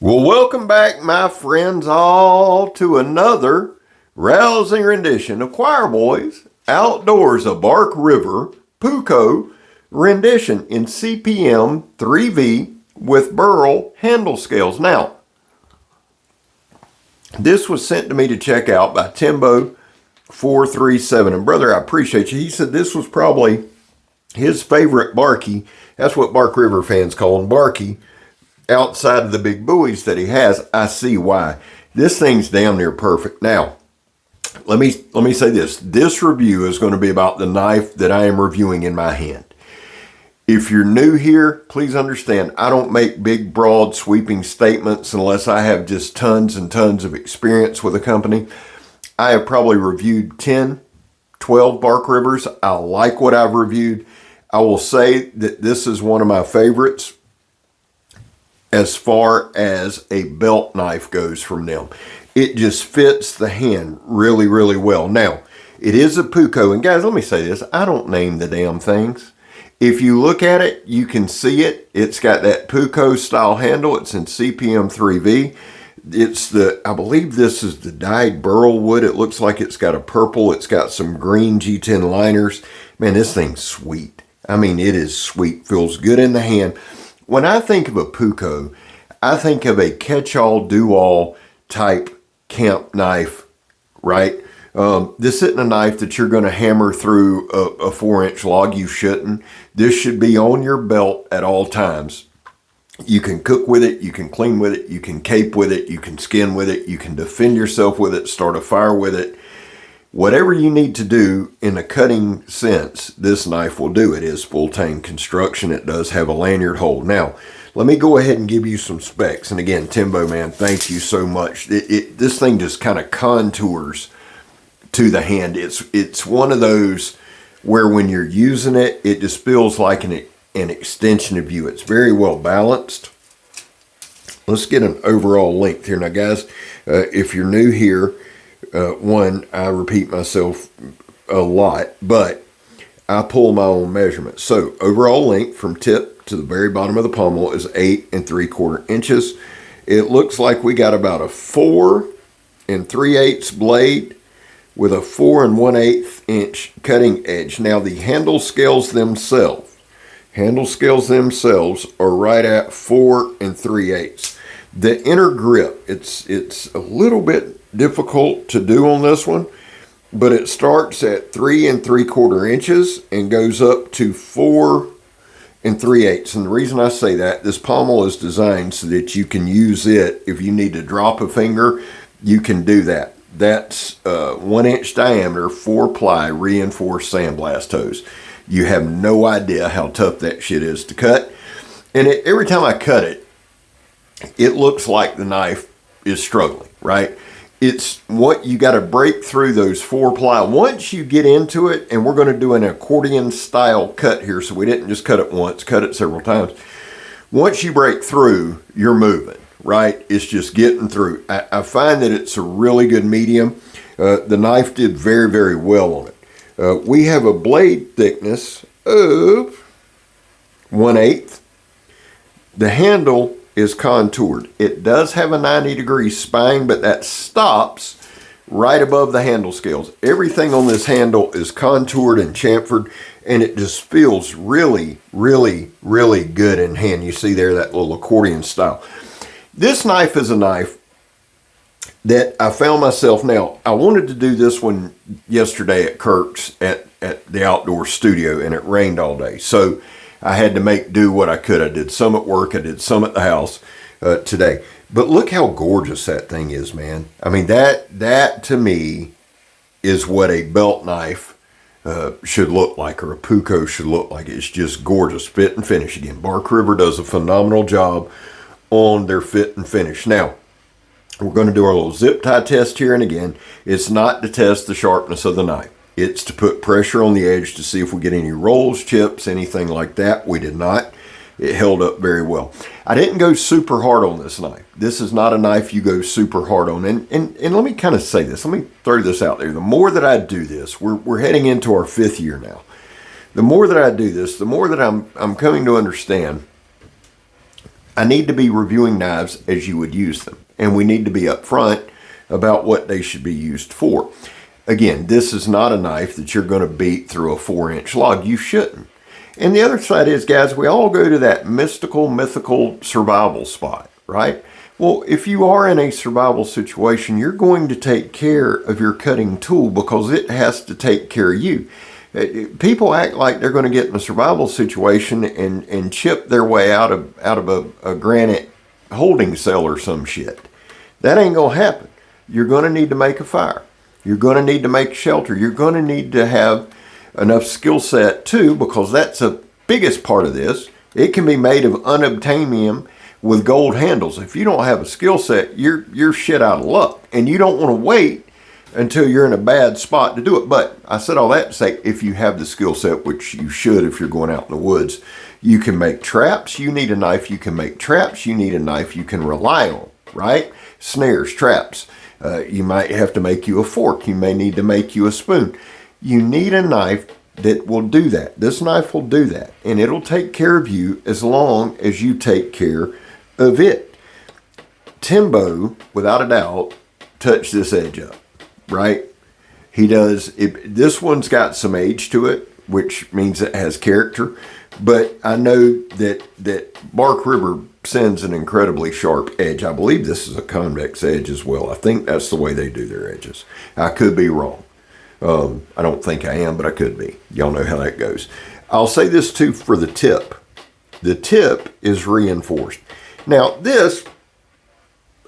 Well, welcome back, my friends, all to another rousing rendition of Choir Boys Outdoors, a Bark River Puukko rendition in CPM 3V with burl handle scales. Now, this was sent to me to check out by Timbo 437. And brother, I appreciate you. He said this was probably his favorite Barky. That's what Bark River fans call him, Barky. Outside of the big buoys that he has. I see why. This thing's damn near perfect. Now, let me say this. This review is going to be about the knife that I am reviewing in my hand. If you're new here, please understand, I don't make big, broad, sweeping statements unless I have just tons and tons of experience with a company. I have probably reviewed 10, 12 Bark Rivers. I like what I've reviewed. I will say that this is one of my favorites as far as a belt knife goes from them. It just fits the hand really, really well. Now, it is a Puukko, and guys, let me say this. I don't name the damn things. If you look at it, you can see it. It's got that Puukko style handle. It's in CPM 3V. I believe this is the dyed burl wood. It looks like it's got a purple. It's got some green G10 liners. Man, this thing's sweet. I mean, it is sweet. Feels good in the hand. When I think of a Puukko, I think of a catch-all, do-all type camp knife, right? This isn't a knife that you're going to hammer through a 4-inch log. You shouldn't. This should be on your belt at all times. You can cook with it. You can clean with it. You can cape with it. You can skin with it. You can defend yourself with it, start a fire with it. Whatever you need to do in a cutting sense, this knife will do. It is full-tang construction. It does have a lanyard hold. Now, let me go ahead and give you some specs. And again, Timbo, man, thank you so much. This thing just kind of contours to the hand. It's one of those where when you're using it, it just feels like an extension of you. It's very well balanced. Let's get an overall length here. Now, guys, if you're new here, I repeat myself a lot, but I pull my own measurements. So overall length from tip to the very bottom of the pommel is 8 3/4 inches. It looks like we got about a 4 3/8 blade with a 4 1/8 inch cutting edge. Now the handle scales themselves are right at 4 3/8. The inner grip, it's a little bit difficult to do on this one, but it starts at 3 3/4 inches and goes up to 4 3/8. And the reason I say that, this pommel is designed so that you can use it if you need to drop a finger. You can do that. That's 1 inch diameter, 4-ply reinforced sandblast hose. You have no idea how tough that shit is to cut. And every time I cut it, it looks like the knife is struggling, right? It's what you got to break through those 4-ply. Once you get into it, and we're going to do an accordion style cut here, so we didn't just cut it once, cut it several times. Once you break through, you're moving, right? It's just getting through. I find that it's a really good medium. The knife did very, very well on it. We have a blade thickness of 1/8. The handle is contoured. It does have a 90-degree spine, but that stops right above the handle scales. Everything on this handle is contoured and chamfered, and it just feels really, really, really good in hand. You see there that little accordion style. This knife is a knife that I found myself, now, I wanted to do this one yesterday at Kirk's at the outdoor studio, and it rained all day. So I had to make do what I could. I did some at work. I did some at the house today. But look how gorgeous that thing is, man. I mean, that to me is what a belt knife should look like, or a Puukko should look like. It's just gorgeous. Fit and finish. Again, Bark River does a phenomenal job on their fit and finish. Now, we're going to do our little zip tie test here. And again, it's not to test the sharpness of the knife. It's to put pressure on the edge to see if we get any rolls, chips, anything like that. We did not. It held up very well. I didn't go super hard on this knife. This is not a knife you go super hard on. And let me kind of say this. Let me throw this out there. The more that I do this, we're heading into our 5th year now. The more that I do this, the more that I'm coming to understand I need to be reviewing knives as you would use them. And we need to be upfront about what they should be used for. Again, this is not a knife that you're going to beat through a 4-inch log. You shouldn't. And the other side is, guys, we all go to that mythical survival spot, right? Well, if you are in a survival situation, you're going to take care of your cutting tool because it has to take care of you. People act like they're going to get in a survival situation and chip their way out of a granite holding cell or some shit. That ain't going to happen. You're going to need to make a fire. You're going to need to make shelter. You're going to need to have enough skill set too, because that's the biggest part of this. It can be made of unobtainium with gold handles. If you don't have a skill set, you're shit out of luck. And you don't want to wait until you're in a bad spot to do it. But I said all that to say, if you have the skill set, which you should if you're going out in the woods, you can make traps. You need a knife you can make traps. You need a knife you can rely on, right? Snares, traps. You might have to make you a fork. You may need to make you a spoon. You need a knife that will do that. This knife will do that. And it'll take care of you as long as you take care of it. Timbo, without a doubt, touched this edge up. Right? He does. This one's got some age to it, which means it has character. But I know that Bark River sends an incredibly sharp edge. I believe this is a convex edge as well. I think that's the way they do their edges. I could be wrong. I don't think I am, but I could be. Y'all know how that goes. I'll say this too for the tip. The tip is reinforced. Now this,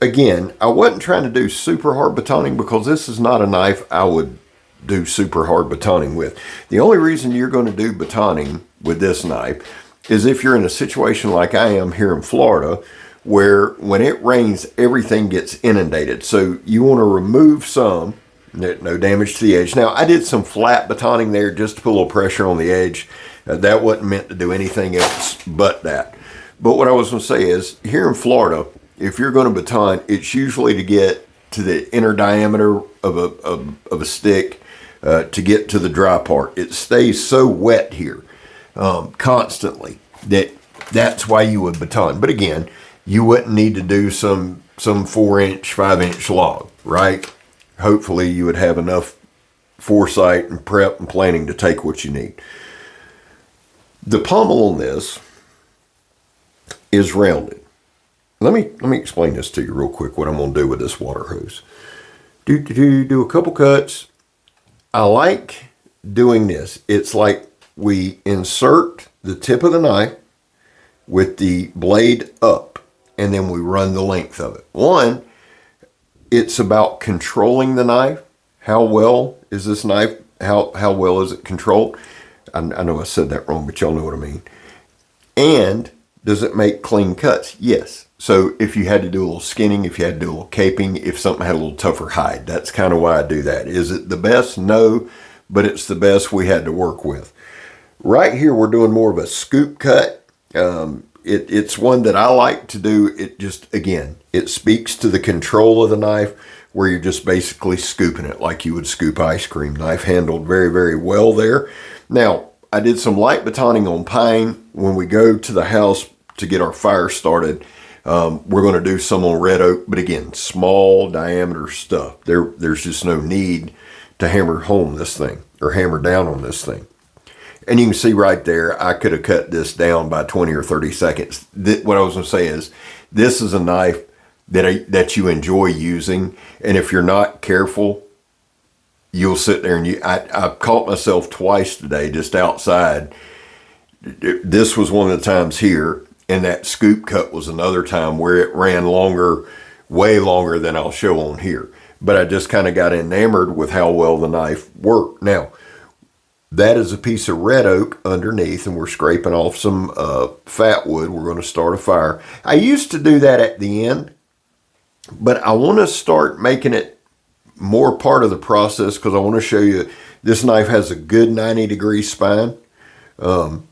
again, I wasn't trying to do super hard batoning because this is not a knife I would do super hard batoning with. The only reason you're going to do batoning with this knife is if you're in a situation like I am here in Florida, where when it rains, everything gets inundated. So you want to remove some, no damage to the edge. Now, I did some flat batoning there just to put a little pressure on the edge. That wasn't meant to do anything else but that. But what I was going to say is, here in Florida, if you're going to baton, it's usually to get to the inner diameter of a stick to get to the dry part. It stays so wet here constantly that's why you would baton. But again, you wouldn't need to do some 4-inch, 5-inch log, right? Hopefully you would have enough foresight and prep and planning to take what you need. The pommel on this is rounded. Let me explain this to you real quick, what I'm going to do with this water hose. Do a couple cuts. I like doing this. It's like we insert the tip of the knife with the blade up, and then we run the length of it. One, it's about controlling the knife. How well is this knife? How well is it controlled? I know I said that wrong, but y'all know what I mean. And does it make clean cuts? Yes. So if you had to do a little skinning, if you had to do a little caping, if something had a little tougher hide, that's kind of why I do that. Is it the best? No, but it's the best we had to work with. Right here, we're doing more of a scoop cut. It's one that I like to do. It just, again, it speaks to the control of the knife, where you're just basically scooping it like you would scoop ice cream. Knife handled very, very well there. Now, I did some light batoning on pine. When we go to the house to get our fire started, we're going to do some on red oak, but again, small diameter stuff. There's just no need to hammer home this thing or hammer down on this thing. And you can see right there, I could have cut this down by 20 or 30 seconds. What I was going to say is, this is a knife that you enjoy using. And if you're not careful, you'll sit there and I caught myself twice today just outside. This was one of the times here, and that scoop cut was another time where it ran longer, way longer than I'll show on here. But I just kind of got enamored with how well the knife worked. Now, that is a piece of red oak underneath, and we're scraping off some fat wood. We're going to start a fire. I used to do that at the end, but I want to start making it more part of the process, because I want to show you this knife has a good 90-degree spine. The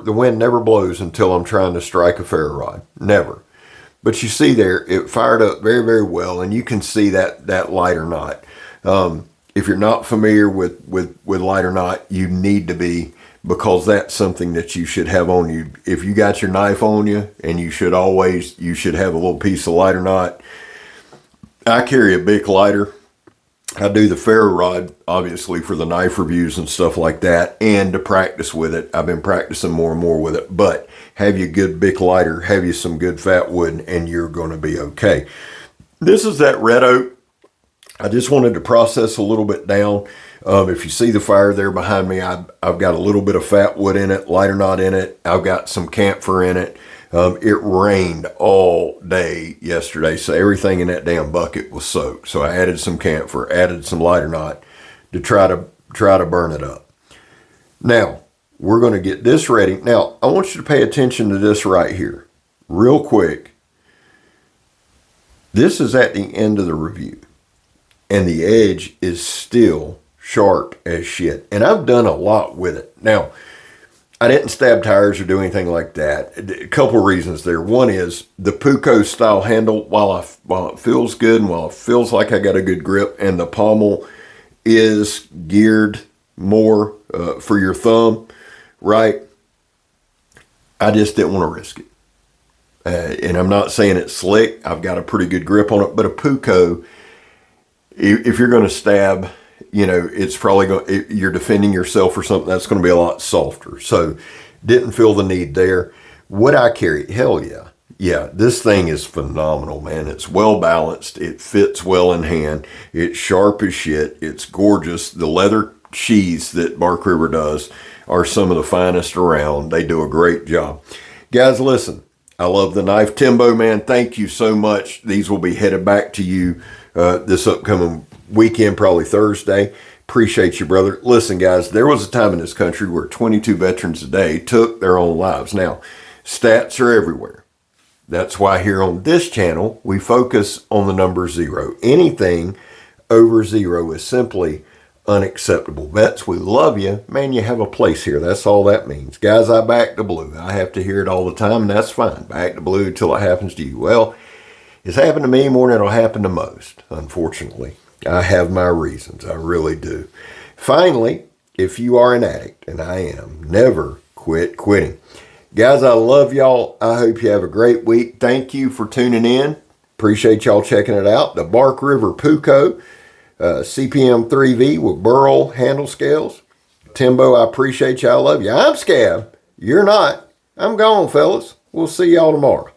wind never blows until I'm trying to strike a ferro rod. Never. But you see there, it fired up very, very well, and you can see that light or not. If you're not familiar with light or not, you need to be, because that's something that you should have on you. If you got your knife on you, and you should have a little piece of lighter knot. I carry a Bic lighter. I do the ferro rod, obviously, for the knife reviews and stuff like that, and to practice with it. I've been practicing more and more with it, but have you a good Bic lighter, have you some good fat wood, and you're going to be okay. This is that red oak. I just wanted to process a little bit down. If you see the fire there behind me, I've got a little bit of fat wood in it, lighter knot in it. I've got some camphor in it. It rained all day yesterday, so everything in that damn bucket was soaked. So I added some camphor, added some lighter knot to try to burn it up. Now, we're going to get this ready. Now, I want you to pay attention to this right here, real quick. This is at the end of the review, and the edge is still sharp as shit. And I've done a lot with it. Now, I didn't stab tires or do anything like that. A couple of reasons there. One is the Puukko style handle, while it feels good and while it feels like I got a good grip, and the pommel is geared more for your thumb, right? I just didn't want to risk it. And I'm not saying it's slick. I've got a pretty good grip on it, but a Puukko, if you're going to stab, it's probably you're defending yourself or something, that's going to be a lot softer. So didn't feel the need there. Would I carry? Hell yeah. Yeah, this thing is phenomenal, man. It's well balanced. It fits well in hand. It's sharp as shit. It's gorgeous. The leather sheaths that Bark River does are some of the finest around. They do a great job. Guys, listen, I love the knife. Timbo, man, thank you so much. These will be headed back to you this upcoming weekend, probably Thursday. Appreciate you, brother. Listen, guys, there was a time in this country where 22 veterans a day took their own lives. Now, stats are everywhere. That's why here on this channel, we focus on the number 0. Anything over 0 is simply unacceptable. Vets, we love you. Man, you have a place here. That's all that means. Guys, I back the blue. I have to hear it all the time, and that's fine. Back the blue until it happens to you. Well, it's happened to me more than it'll happen to most, unfortunately. I have my reasons. I really do. Finally, if you are an addict, and I am, never quit quitting. Guys, I love y'all. I hope you have a great week. Thank you for tuning in. Appreciate y'all checking it out. The Bark River Puukko, CPM 3V with burl handle scales. Timbo, I appreciate you. I love you. I'm Scab. You're not. I'm gone, fellas. We'll see y'all tomorrow.